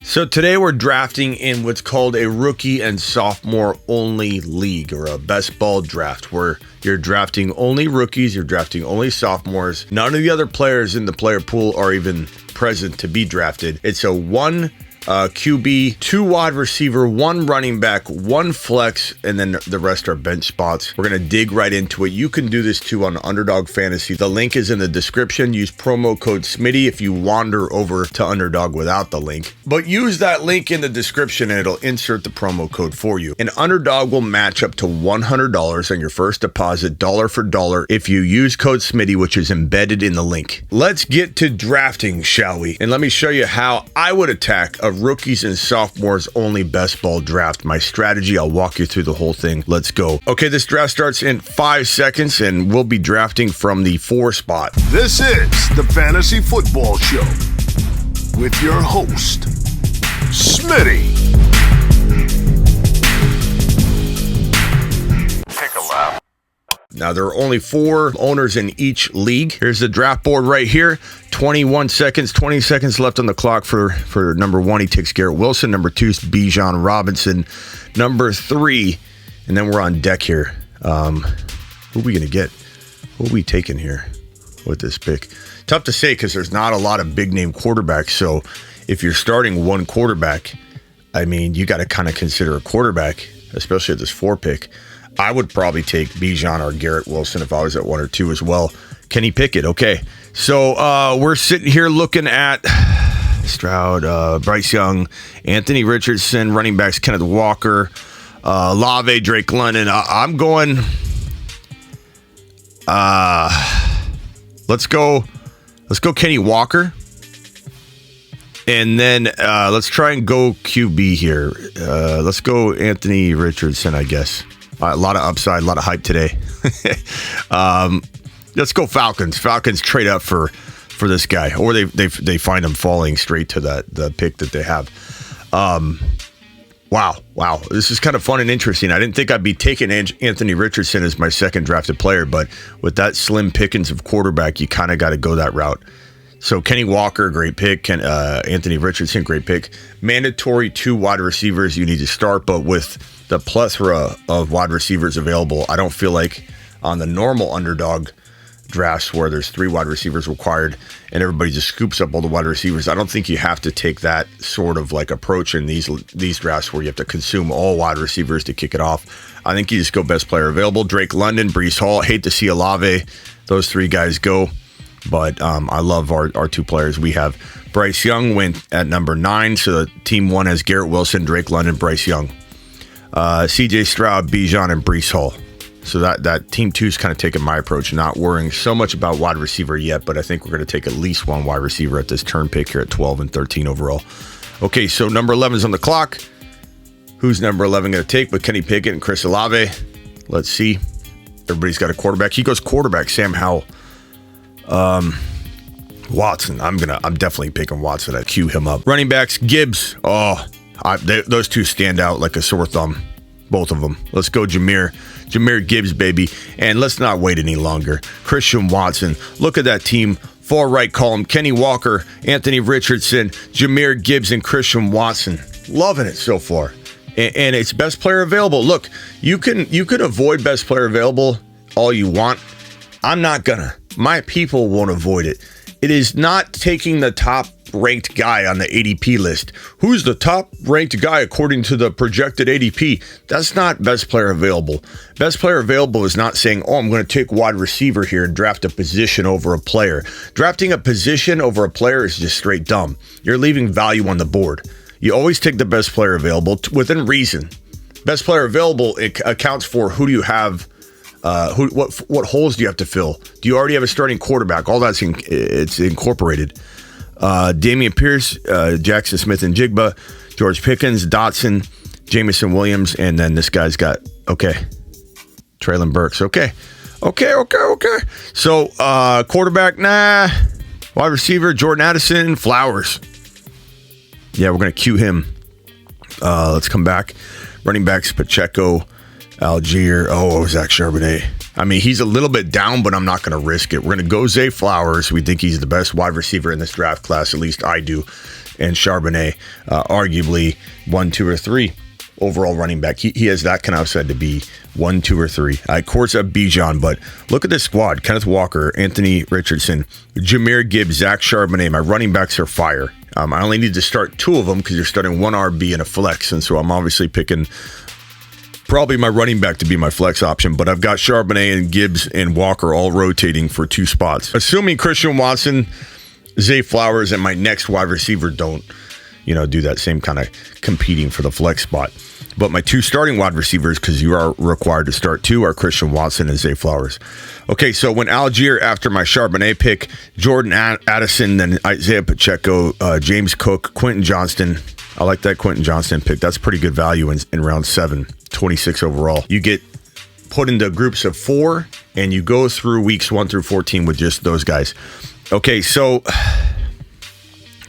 So today we're drafting in what's called a rookie and sophomore only league, or a best ball draft, where you're drafting only rookies, you're drafting only sophomores. None of the other players in the player pool are even present to be drafted. It's a one QB, 2 wide receiver, 1 running back, 1 flex, and then the rest are bench spots. We're going to dig right into it. You can do this too on Underdog Fantasy. The link is in the description. Use promo code Smitty if you wander over to Underdog without the link. But use that link in the description and it'll insert the promo code for you. And Underdog will match up to $100 on your first deposit, dollar for dollar, if you use code Smitty, which is embedded in the link. Let's get to drafting, shall we? And let me show you how I would attack a rookies and sophomores only best ball draft. My strategy, I'll walk you through the whole thing. Let's go. Okay, this draft starts in 5 seconds and we'll be drafting from the 4 spot. This is the Fantasy Football Show with your host, Smitty. Take a lap. Now, there are only 4 owners in each league. Here's the draft board right here. 21 seconds, 20 seconds left on the clock for number 1. He takes Garrett Wilson. Number 2 is Bijan Robinson. Number 3, and then we're on deck here. Who are we going to get? Who are we taking here with this pick? Tough to say because there's not a lot of big name quarterbacks. So if you're starting one quarterback, I mean, you got to kind of consider a quarterback, especially at this 4 pick. I would probably take Bijan or Garrett Wilson if I was at 1 or 2 as well. Kenny Pickett, okay. So we're sitting here looking at Stroud, Bryce Young, Anthony Richardson, running backs Kenneth Walker, Lave, Drake London. I'm going. Let's go Kenny Walker, and then let's try and go QB here. Let's go Anthony Richardson, I guess. A lot of upside, a lot of hype today. Let's go Falcons. Falcons trade up for this guy, or they find him falling straight to the pick that they have. Wow. This is kind of fun and interesting. I didn't think I'd be taking Anthony Richardson as my second drafted player, but with that slim pickings of quarterback, you kind of got to go that route. So Kenny Walker, great pick. Anthony Richardson, great pick. Mandatory 2 wide receivers you need to start, but with the plethora of wide receivers available, I don't feel like on the normal Underdog drafts where there's 3 wide receivers required and everybody just scoops up all the wide receivers, I don't think you have to take that sort of like approach in these drafts where you have to consume all wide receivers to kick it off. I think you just go best player available. Drake London, Breece Hall. Hate to see Olave. Those 3 guys go. But I love our 2 players. We have Bryce Young went at number 9. So team 1 has Garrett Wilson, Drake London, Bryce Young. CJ Stroud, Bijan, and Breece Hall. So that team 2 is kind of taking my approach, not worrying so much about wide receiver yet, but I think we're going to take at least 1 wide receiver at this turn pick here at 12 and 13 overall. Okay, so number 11 is on the clock. Who's number 11 going to take? But Kenny Pickett and Chris Olave. Let's see. Everybody's got a quarterback. He goes quarterback, Sam Howell. Watson. I'm definitely picking Watson. I cue him up. Running backs, Gibbs. Those 2 stand out like a sore thumb. Both of them. Let's go Jahmyr Gibbs, baby. And let's not wait any longer. Christian Watson. Look at that team. Far right column. Kenny Walker, Anthony Richardson, Jahmyr Gibbs, and Christian Watson. Loving it so far. And it's best player available. Look, you can avoid best player available all you want. I'm not gonna. My people won't avoid it. It is not taking the top ranked guy on the ADP list. Who's the top ranked guy according to the projected ADP? That's not best player available. Best player available is not saying, I'm going to take wide receiver here and draft a position over a player. Drafting a position over a player is just straight dumb. You're leaving value on the board. You always take the best player available within reason. Best player available, it accounts for who do you have. What holes do you have to fill? Do you already have a starting quarterback? All that's it's incorporated. Damian Pierce, Jackson Smith and Jigba, George Pickens, Dotson, Jamison Williams, and then this guy's got Traylon Burks. Okay. So quarterback, nah. Wide receiver, Jordan Addison, Flowers. Yeah, we're gonna cue him. Let's come back. Running backs, Pacheco, Algier. Zach Charbonnet. I mean, he's a little bit down, but I'm not going to risk it. We're going to go Zay Flowers. We think he's the best wide receiver in this draft class. At least I do. and Charbonnet, arguably 1, 2, or 3 overall running back. He has that kind of upside to be 1, 2, or 3. Of course, Bijan, but look at this squad. Kenneth Walker, Anthony Richardson, Jahmyr Gibbs, Zach Charbonnet. My running backs are fire. I only need to start 2 of them because you're starting 1 RB and a flex, and so I'm obviously picking probably my running back to be my flex option, but I've got Charbonnet and Gibbs and Walker all rotating for 2 spots. Assuming Christian Watson, Zay Flowers, and my next wide receiver don't, do that same kind of competing for the flex spot. But my 2 starting wide receivers, because you are required to start 2, are Christian Watson and Zay Flowers. Okay, so when Algier, after my Charbonnet pick, Jordan Addison, then Isaiah Pacheco, James Cook, Quentin Johnston. I like that Quentin Johnston pick. That's pretty good value in round 7, 26 overall. You get put into groups of 4, and you go through weeks 1 through 14 with just those guys. Okay, so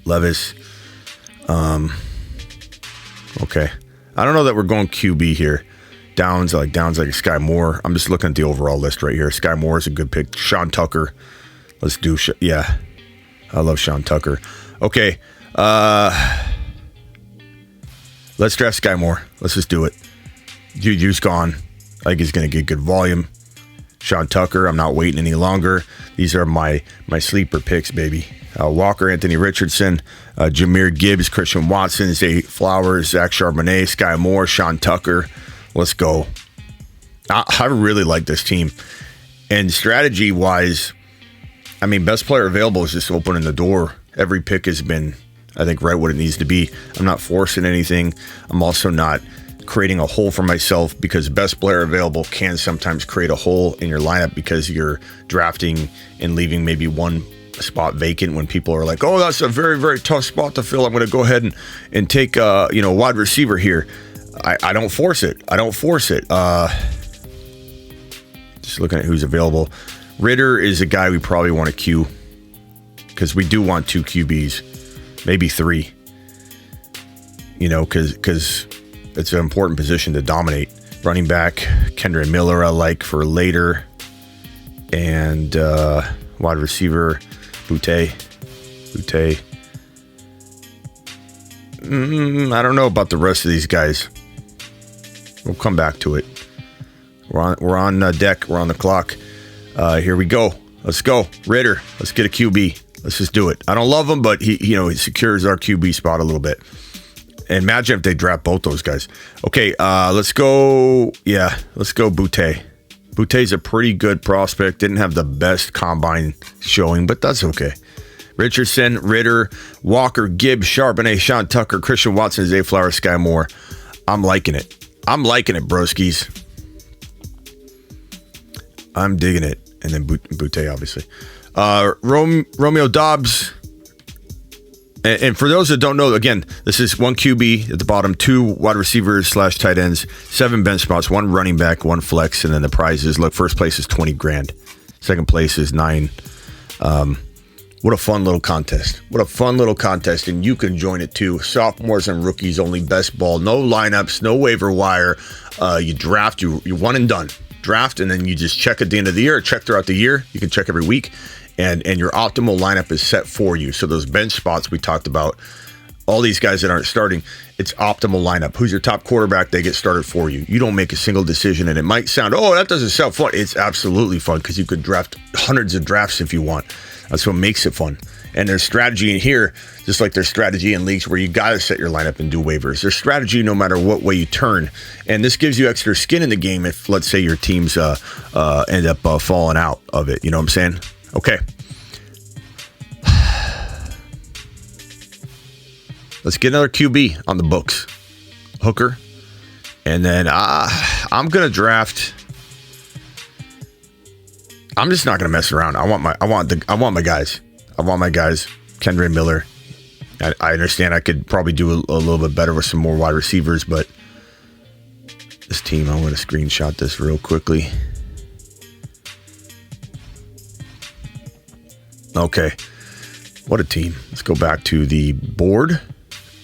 Levis. Okay. I don't know that we're going QB here. Downs like a Sky Moore. I'm just looking at the overall list right here. Sky Moore is a good pick. Sean Tucker. Let's do yeah. I love Sean Tucker. Okay. Let's draft Sky Moore. Let's just do it. Juju's gone. I think he's going to get good volume. Sean Tucker, I'm not waiting any longer. These are my sleeper picks, baby. Walker, Anthony Richardson, Jahmyr Gibbs, Christian Watson, Zay Flowers, Zach Charbonnet, Sky Moore, Sean Tucker. Let's go. I really like this team. And strategy-wise, best player available is just opening the door. Every pick has been, I think, right what it needs to be. I'm not forcing anything. I'm also not creating a hole for myself, because best player available can sometimes create a hole in your lineup because you're drafting and leaving maybe one spot vacant when people are like, oh, that's a very, very tough spot to fill. I'm going to go ahead and take wide receiver here. I don't force it. Just looking at who's available. Ritter is a guy we probably want to queue, because we do want 2 QBs, maybe 3. Because it's an important position to dominate. Running back, Kendre Miller I like for later. And wide receiver, Boutte. I don't know about the rest of these guys. We'll come back to it. We're on deck. We're on the clock. Here we go. Let's go. Ritter. Let's get a QB. Let's just do it. I don't love him, but he secures our QB spot a little bit. And imagine if they draft both those guys. Okay, let's go. Yeah, let's go Boutte. Boutte's a pretty good prospect. Didn't have the best combine showing, but that's okay. Richardson, Ritter, Walker, Gibbs, Charbonnet, Sean Tucker, Christian Watson, Zay Flowers, Sky Moore. I'm liking it. Broskies. I'm digging it. And then Boutte, obviously. Romeo Dobbs. And for those that don't know, again, this is 1 QB at the bottom, 2 wide receivers / tight ends, 7 bench spots, 1 running back, 1 flex, and then the prizes. Look, first place is $20,000. Second place is $9,000. What a fun little contest. And you can join it too. Sophomores and rookies only, best ball. No lineups, no waiver wire. You draft, you're one and done. Draft, and then you just check at the end of the year, check throughout the year. You can check every week. And your optimal lineup is set for you. So those bench spots we talked about, all these guys that aren't starting, it's optimal lineup. Who's your top quarterback? They get started for you. You don't make a single decision. And it might sound, oh, that doesn't sound fun. It's absolutely fun, because you could draft hundreds of drafts if you want. That's what makes it fun. And there's strategy in here, just like there's strategy in leagues where you got to set your lineup and do waivers. There's strategy no matter what way you turn. And this gives you extra skin in the game if, let's say, your teams end up falling out of it. You know what I'm saying? Okay. Let's get another QB on the books. Hooker. And then I'm going to draft. I'm just not going to mess around. I want my guys. Kendre Miller. I understand I could probably do a little bit better with some more wide receivers, but this team, I'm going to screenshot this real quickly. Okay. What a team. Let's go back to the board.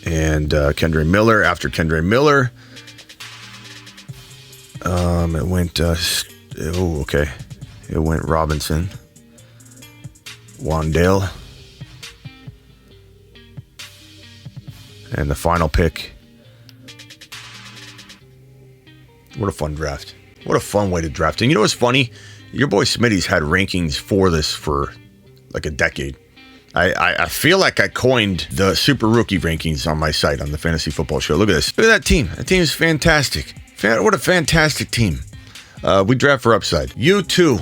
And Kendre Miller. After Kendre Miller, it went, okay. It went Robinson, Wandale, And the final pick. What a fun draft. What a fun way to draft. And you know what's funny? Your boy Smitty's had rankings for this for like a decade. I feel like I coined the super rookie rankings on my site on the Fantasy Football Show. Look at this. Look at that team. That team is fantastic. What a fantastic team. We draft for upside. You too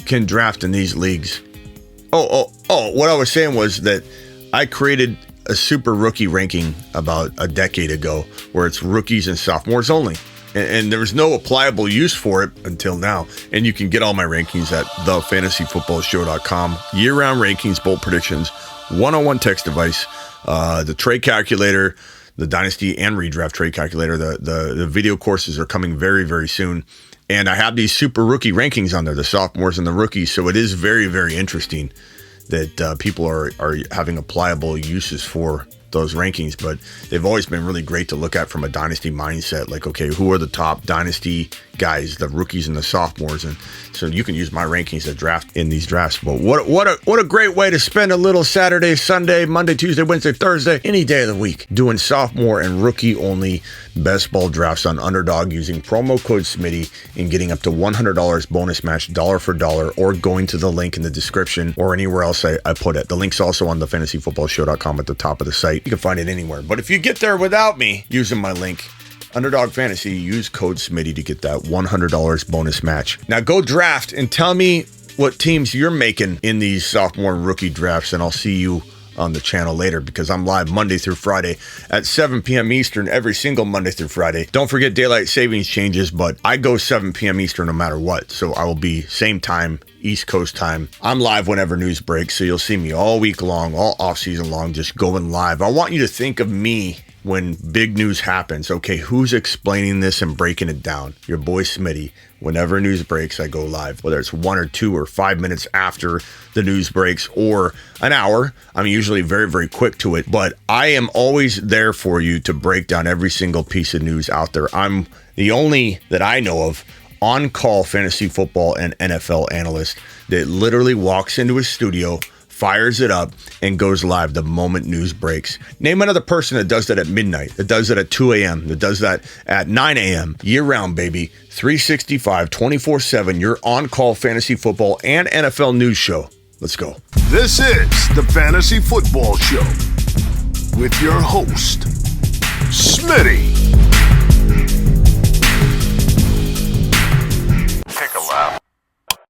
can draft in these leagues. Oh, what I was saying was that I created a super rookie ranking about a decade ago where it's rookies and sophomores only. And there was no applicable use for it until now. And you can get all my rankings at thefantasyfootballshow.com. Year-round rankings, bold predictions, one-on-one text device, the trade calculator, the dynasty and redraft trade calculator. The video courses are coming very, very soon. And I have these super rookie rankings on there, the sophomores and the rookies. So it is very, very interesting that people are having applicable uses for those rankings, but they've always been really great to look at from a dynasty mindset. Like, okay, who are the top dynasty guys, the rookies and the sophomores? And so you can use my rankings to draft in these drafts. But what a great way to spend a little Saturday, Sunday, Monday, Tuesday, Wednesday, Thursday, any day of the week, doing sophomore and rookie only best ball drafts on Underdog using promo code Smitty and getting up to $100 bonus match dollar for dollar, or going to the link in the description or anywhere else I put it. The link's also on the fantasyfootballshow.com at the top of the site. You can find it anywhere. But if you get there without me using my link, Underdog Fantasy, use code Smitty to get that $100 bonus match. Now go draft and tell me what teams you're making in these sophomore and rookie drafts, and I'll see you on the channel later, because I'm live Monday through Friday at 7 p.m. Eastern every single Monday through Friday. Don't forget daylight savings changes, but I go 7 p.m. Eastern no matter what. So I will be same time, East Coast time. I'm live whenever news breaks, so you'll see me all week long, all off season long, just going live. I want you to think of me when big news happens. Okay, who's explaining this and breaking it down? Your boy Smitty. Whenever news breaks, I go live, whether it's 1 or 2 or 5 minutes after the news breaks or an hour. I'm usually very, very quick to it, but I am always there for you to break down every single piece of news out there. I'm the only that I know of on-call fantasy football and NFL analyst that literally walks into his studio, fires it up, and goes live the moment news breaks. Name another person that does that at midnight, that does that at 2 a.m., that does that at 9 a.m., year-round, baby. 365, 24/7, your on-call fantasy football and NFL news show. Let's go. This is the Fantasy Football Show with your host, Smitty.